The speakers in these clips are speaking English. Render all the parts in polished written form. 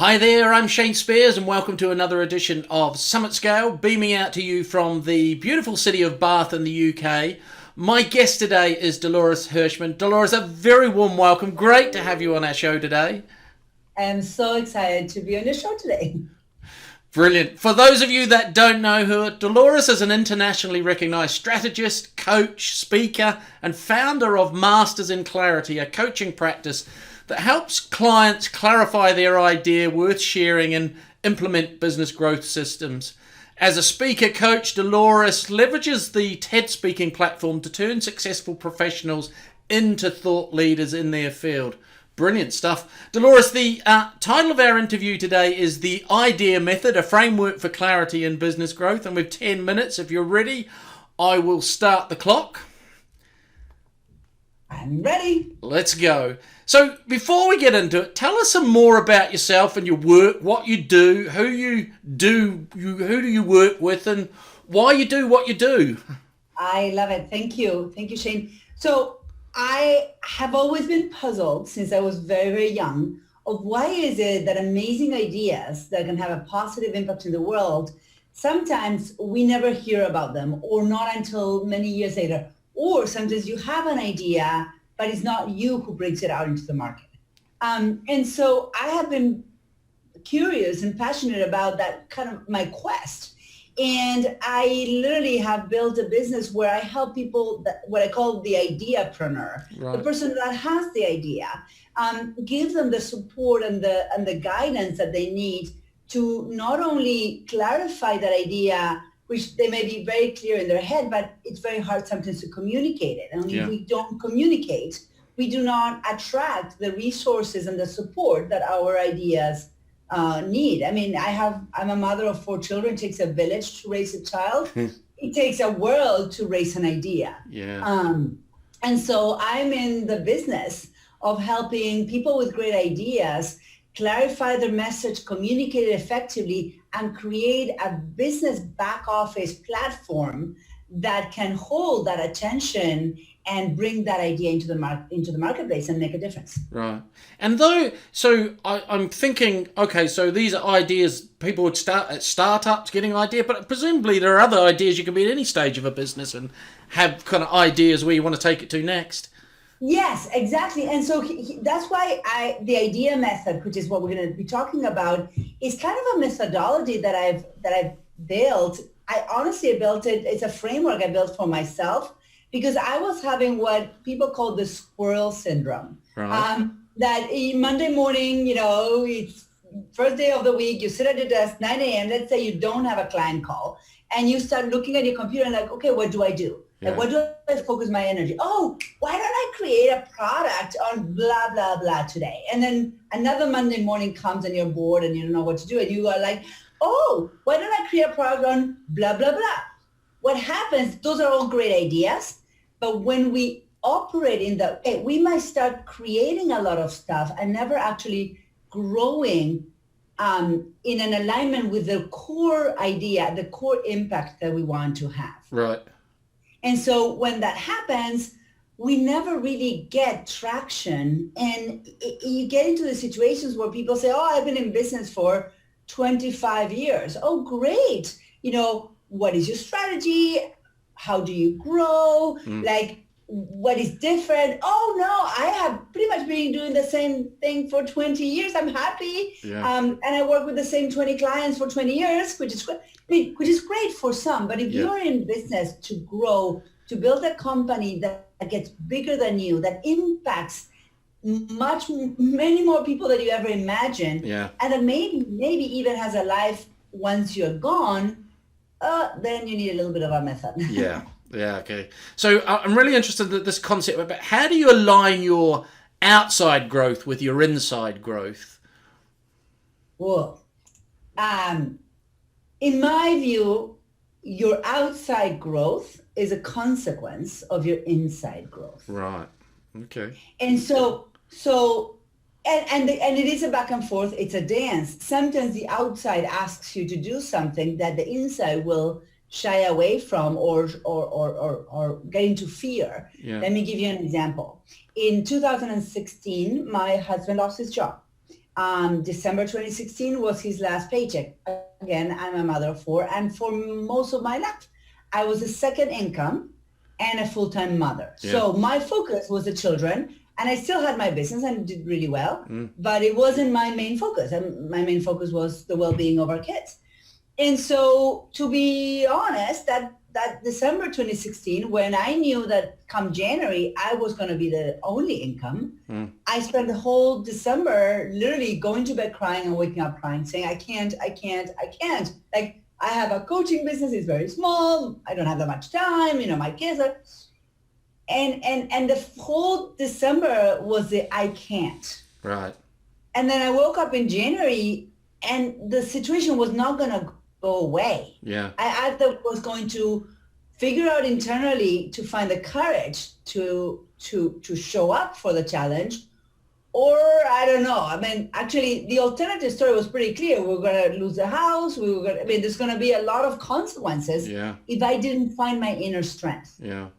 Hi there, I'm Shane Spears and welcome to another edition of Summit Scale, beaming out to you from the beautiful city of Bath in the UK. My guest today is Dolores Hirschmann. Dolores, a very warm welcome. Great to have you on our show today. I'm so excited to be on your show today. Brilliant. For those of you that don't know her, Dolores is an internationally recognized strategist, coach, speaker, and founder of Masters in Clarity, a coaching practice that helps clients clarify their idea worth sharing and implement business growth systems. As a speaker coach, Dolores leverages the TED speaking platform to turn successful professionals into thought leaders in their field. Brilliant stuff. Dolores, the title of our interview today is The Idea Method, a framework for clarity in business growth. And with 10 minutes, if you're ready, I will start the clock. I'm ready. Let's go. So before we get into it, tell us some more about yourself and your work, what you do, who do you work with, and why you do what you do. I love it. Thank you. Thank you, Shane. So I have always been puzzled since I was very, very young of why is it that amazing ideas that can have a positive impact in the world, sometimes we never hear about them or not until many years later. Or sometimes you have an idea, but it's not you who brings it out into the market. And so I have been curious and passionate about that kind of my quest. And I literally have built a business where I help people, what I call the ideapreneur, Right. the person that has the idea, give them the support and the guidance that they need to not only clarify that idea, which they may be very clear in their head, but it's very hard sometimes to communicate it. And if we don't communicate, we do not attract the resources and the support that our ideas need. I mean, I'm a mother of 4 children. It takes a village to raise a child. It takes a world to raise an idea. Yeah. And so I'm in the business of helping people with great ideas clarify their message, communicate it effectively, and create a business back office platform that can hold that attention and bring that idea into the marketplace and make a difference. Right. And I'm thinking, okay, so these are ideas people would start at startups getting an idea, but presumably there are other ideas you can be at any stage of a business and have kind of ideas where you want to take it to next. Yes, exactly. And so that's why the idea method, which is what we're going to be talking about, is kind of a methodology that I've built. I honestly built it. It's a framework I built for myself because I was having what people call the squirrel syndrome. Right. That Monday morning, it's first day of the week, you sit at your desk, 9 a.m., let's say you don't have a client call, and you start looking at your computer and like, okay, what do I do? Like, what do I focus my energy? Oh, why don't I create a product on blah, blah, blah today? And then another Monday morning comes and you're bored and you don't know what to do. And you are like, oh, why don't I create a product on blah, blah, blah? What happens, those are all great ideas. But when we operate we might start creating a lot of stuff and never actually growing in an alignment with the core idea, the core impact that we want to have. Right. And so when that happens, we never really get traction. And you get into the situations where people say, oh, I've been in business for 25 years. Oh, great. What is your strategy? How do you grow? Like, what is different? Oh, no, I have pretty much been doing the same thing for 20 years. I'm happy. Yeah. And I work with the same 20 clients for 20 years, which is great for some. But if you're in business to grow, to build a company that gets bigger than you, that impacts many more people than you ever imagined, and that maybe even has a life once you're gone, then you need a little bit of a method. Yeah. Yeah. Okay. So I'm really interested in this concept about how do you align your outside growth with your inside growth? Well, in my view, your outside growth is a consequence of your inside growth. Right. Okay. And and it is a back and forth. It's a dance. Sometimes the outside asks you to do something that the inside will shy away from or get into fear. Let me give you an example. In 2016, my husband lost his job. December 2016 was his last paycheck. Again, I'm a mother of four, and for most of my life, I was a second income and a full-time mother. Yeah. So my focus was the children, and I still had my business and did really well, but it wasn't my main focus. And my main focus was the well-being of our kids. And so, to be honest, that December 2016, when I knew that come January, I was going to be the only income, I spent the whole December literally going to bed crying and waking up crying, saying, I can't. Like, I have a coaching business. It's very small. I don't have that much time. My kids are... And the whole December was the I can't. Right. And then I woke up in January, and the situation was not going to go away. Yeah. I was going to figure out internally to find the courage to show up for the challenge, or I don't know. I mean, actually, the alternative story was pretty clear. We were going to lose the house. There's going to be a lot of consequences if I didn't find my inner strength. Yeah.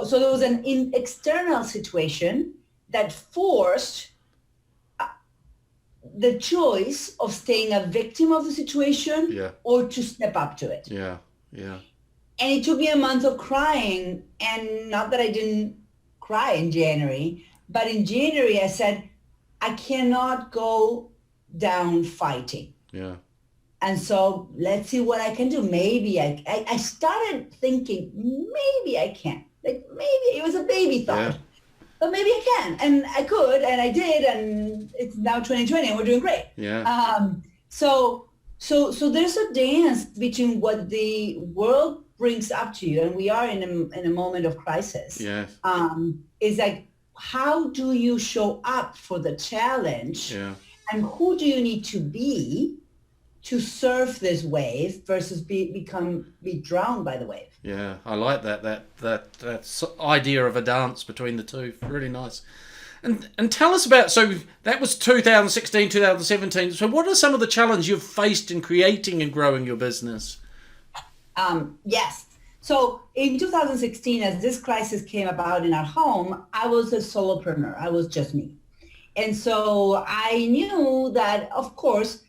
So there was an external situation that forced the choice of staying a victim of the situation or to step up to it. Yeah, yeah. And it took me a month of crying, and not that I didn't cry in January, but in January I said, I cannot go down fighting. Yeah. And so let's see what I can do. Maybe I started thinking, maybe I can. Like, maybe it was a baby thought. Yeah. But maybe I can, and I could, and I did, and it's now 2020, and we're doing great. Yeah. So there's a dance between what the world brings up to you, and we are in a moment of crisis. Yeah. Is like, how do you show up for the challenge? Yeah. And who do you need to be to surf this wave versus be drowned by the wave? Yeah, I like that idea of a dance between the two. Really nice. And tell us about, so that was 2016, 2017. So what are some of the challenges you've faced in creating and growing your business? Yes. So in 2016, as this crisis came about in our home, I was a solopreneur. I was just me. And so I knew that, of course,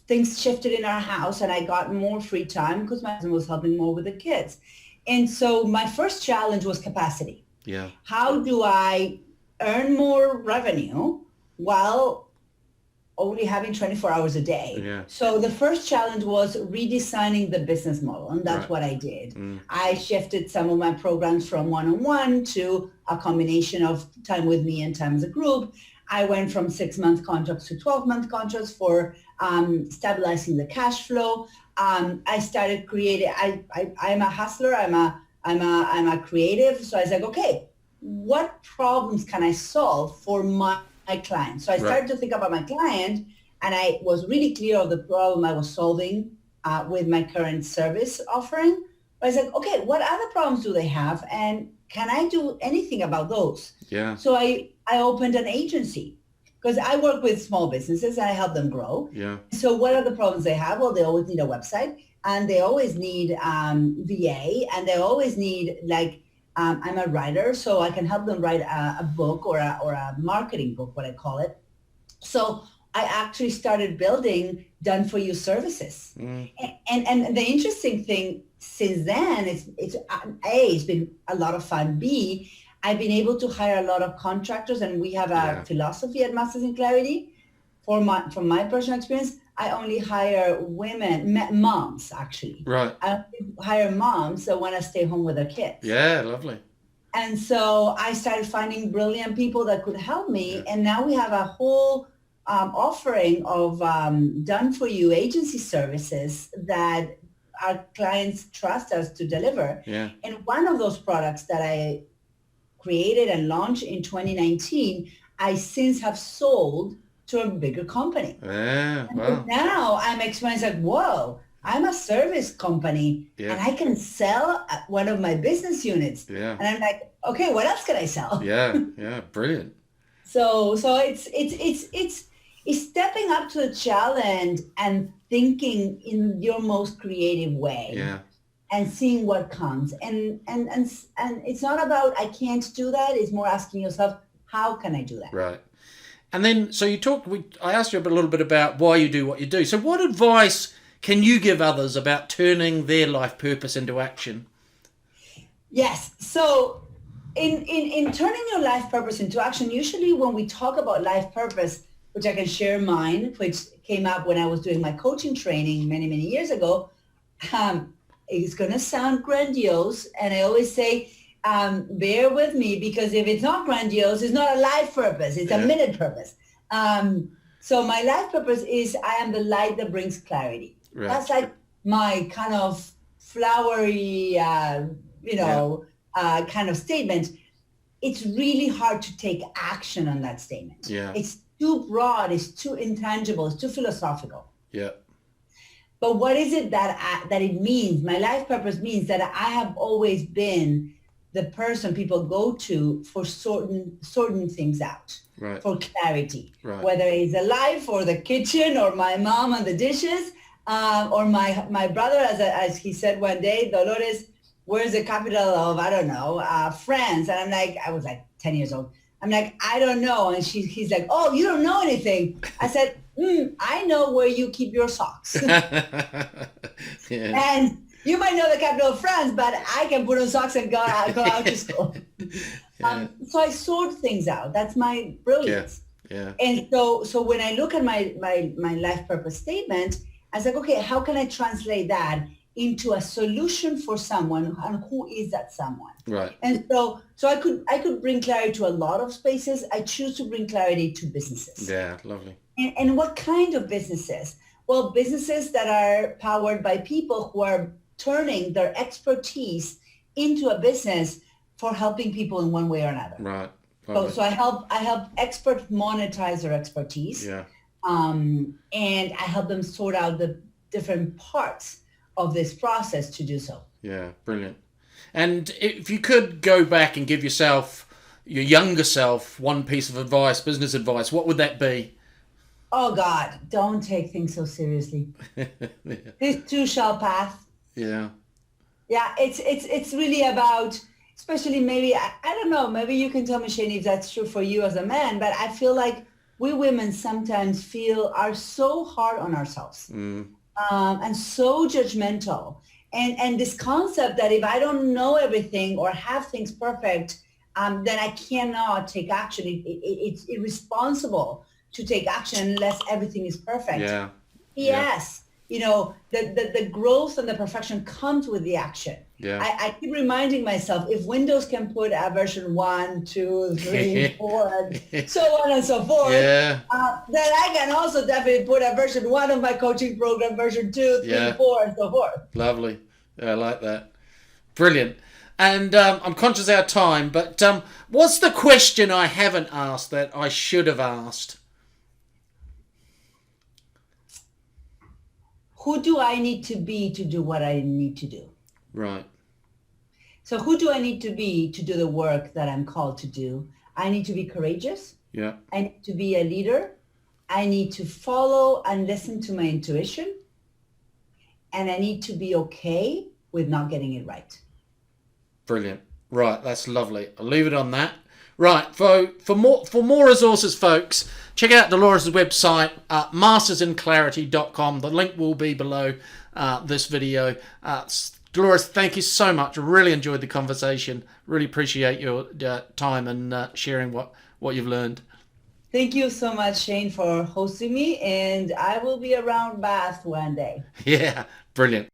things shifted in our house, and I got more free time because my husband was helping more with the kids. And so my first challenge was capacity. Yeah. How do I earn more revenue while only having 24 hours a day? Yeah. So the first challenge was redesigning the business model, and that's what I did. I shifted some of my programs from one-on-one to a combination of time with me and time as a group. I went from 6-month contracts to 12-month contracts for stabilizing the cash flow. I started creating. I'm a hustler. I'm a creative. So I was like, okay, what problems can I solve for my client? So I started to think about my client, and I was really clear of the problem I was solving with my current service offering. I was like, okay, what other problems do they have, and can I do anything about those? Yeah. So I opened an agency because I work with small businesses and I help them grow. Yeah. So what are the problems they have? Well, they always need a website, and they always need VA, and they always need, like, I'm a writer, so I can help them write a book or a marketing book, what I call it. So I actually started building done for you services. And the interesting thing since then is it's been a lot of fun. B, I've been able to hire a lot of contractors, and we have a philosophy at Masters in Clarity. From my personal experience, I only hire women, moms actually. Right. I hire moms that want to stay home with their kids. Yeah, lovely. And so I started finding brilliant people that could help me. And now we have a whole offering of done for you agency services that our clients trust us to deliver. Yeah. And one of those products that I created and launched in 2019, I since have sold to a bigger company. Yeah, wow. And now I'm experiencing like, whoa, I'm a service company and I can sell one of my business units. Yeah. And I'm like, okay, what else can I sell? Yeah, brilliant. So it's stepping up to the challenge and thinking in your most creative way. Yeah. And seeing what comes. And it's not about I can't do that. It's more asking yourself, how can I do that? Right. And then, so I asked you a little bit about why you do what you do. So what advice can you give others about turning their life purpose into action? Yes. So in turning your life purpose into action, usually when we talk about life purpose, which I can share mine, which came up when I was doing my coaching training many, many years ago, it's going to sound grandiose. And I always say, bear with me, because if it's not grandiose, it's not a life purpose. It's a minute purpose. So my life purpose is I am the light that brings clarity. Right. That's like my kind of flowery, kind of statement. It's really hard to take action on that statement. Yeah. It's too broad. It's too intangible. It's too philosophical. Yeah. But what is it that it means? My life purpose means that I have always been the person people go to for sorting things out, right, for clarity, right, whether it's a life or the kitchen or my mom and the dishes, or my brother, as he said one day, Dolores, where's the capital of, I don't know, France? And I'm like, I was like 10 years old. I'm like, I don't know. And he's like, oh, you don't know anything. I said, I know where you keep your socks. Yeah. And you might know the capital of France, but I can put on socks and go out to school. Yeah. So I sort things out. That's my brilliance. Yeah. Yeah. And so when I look at my life purpose statement, I was like, okay, how can I translate that into a solution for someone, and who is that someone? Right. And so I could bring clarity to a lot of spaces. I choose to bring clarity to businesses. Yeah, lovely. And what kind of businesses? Well, businesses that are powered by people who are turning their expertise into a business for helping people in one way or another. Right. So I help experts monetize their expertise. Yeah. And I help them sort out the different parts of this process to do so. Yeah, brilliant. And if you could go back and give your younger self, one piece of advice, business advice, what would that be? Oh God, don't take things so seriously. Yeah. This too shall pass. Yeah. Yeah, it's really about, especially maybe, I don't know, maybe you can tell me, Shane, if that's true for you as a man, but I feel like we women sometimes are so hard on ourselves. And so judgmental. And this concept that if I don't know everything or have things perfect, then I cannot take action. It's irresponsible to take action unless everything is perfect. Yeah. Yes. Yeah. The growth and the perfection comes with the action. Yeah. I keep reminding myself, if Windows can put a version 1, 2, 3, 4, and so on and so forth, then I can also definitely put a version 1 of my coaching program, version 2, 3, 4, and so forth. Lovely. Yeah, I like that. Brilliant. And I'm conscious of our time, but what's the question I haven't asked that I should have asked? Who do I need to be to do what I need to do? Right. So who do I need to be to do the work that I'm called to do? I need to be courageous. Yeah. I need to be a leader. I need to follow and listen to my intuition. And I need to be okay with not getting it right. Brilliant. Right. That's lovely. I'll leave it on that. Right. For more resources, folks, check out Dolores' website, mastersinclarity.com. The link will be below this video. Dolores, thank you so much. Really enjoyed the conversation. Really appreciate your time and sharing what you've learned. Thank you so much, Shane, for hosting me. And I will be around Bath one day. Yeah, brilliant.